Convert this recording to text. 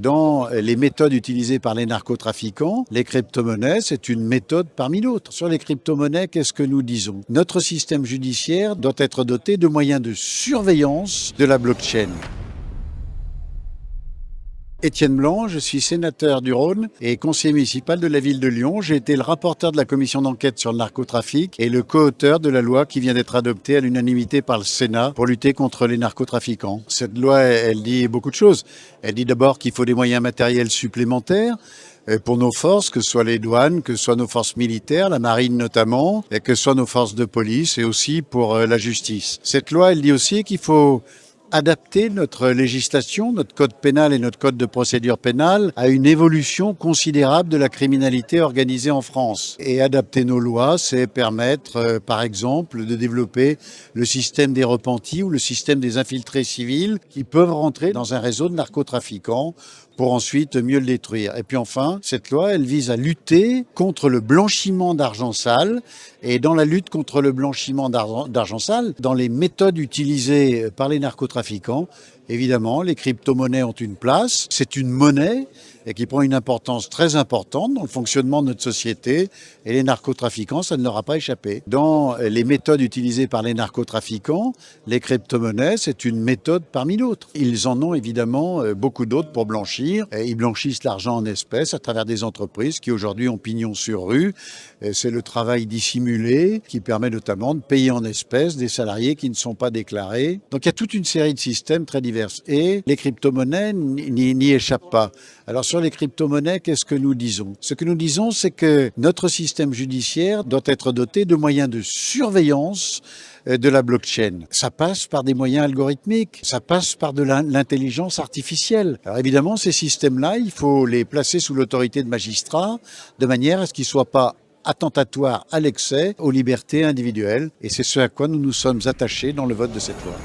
Dans les méthodes utilisées par les narcotrafiquants, les crypto-monnaies, c'est une méthode parmi d'autres. Sur les crypto-monnaies, qu'est-ce que nous disons? Notre système judiciaire doit être doté de moyens de surveillance de la blockchain. Étienne Blanc, je suis sénateur du Rhône et conseiller municipal de la ville de Lyon. J'ai été le rapporteur de la commission d'enquête sur le narcotrafic et le co-auteur de la loi qui vient d'être adoptée à l'unanimité par le Sénat pour lutter contre les narcotrafiquants. Cette loi, elle dit beaucoup de choses. Elle dit d'abord qu'il faut des moyens matériels supplémentaires pour nos forces, que ce soit les douanes, que ce soit nos forces militaires, la marine notamment, et que ce soit nos forces de police et aussi pour la justice. Cette loi, elle dit aussi qu'il faut adapter notre législation, notre code pénal et notre code de procédure pénale à une évolution considérable de la criminalité organisée en France. Et adapter nos lois, c'est permettre, par exemple, de développer le système des repentis ou le système des infiltrés civils qui peuvent rentrer dans un réseau de narcotrafiquants pour ensuite mieux le détruire. Et puis enfin, cette loi, elle vise à lutter contre le blanchiment d'argent sale. Et dans la lutte contre le blanchiment d'argent sale, dans les méthodes utilisées par les narcotrafiquants, évidemment, les crypto-monnaies ont une place. C'est une monnaie et qui prend une importance très importante dans le fonctionnement de notre société. Et les narcotrafiquants, ça ne leur a pas échappé. Dans les méthodes utilisées par les narcotrafiquants, les crypto-monnaies, c'est une méthode parmi d'autres. Ils en ont évidemment beaucoup d'autres pour blanchir. Et ils blanchissent l'argent en espèces à travers des entreprises qui aujourd'hui ont pignon sur rue. Et c'est le travail dissimulé qui permet notamment de payer en espèces des salariés qui ne sont pas déclarés. Donc il y a toute une série de systèmes très divers. Et les crypto-monnaies n'y échappent pas. Alors sur les crypto-monnaies, qu'est-ce que nous disons? Ce que nous disons, c'est que notre système judiciaire doit être doté de moyens de surveillance de la blockchain. Ça passe par des moyens algorithmiques, ça passe par de l'intelligence artificielle. Alors évidemment, ces systèmes-là, il faut les placer sous l'autorité de magistrats de manière à ce qu'ils ne soient pas attentatoires à l'excès aux libertés individuelles. Et c'est ce à quoi nous nous sommes attachés dans le vote de cette loi.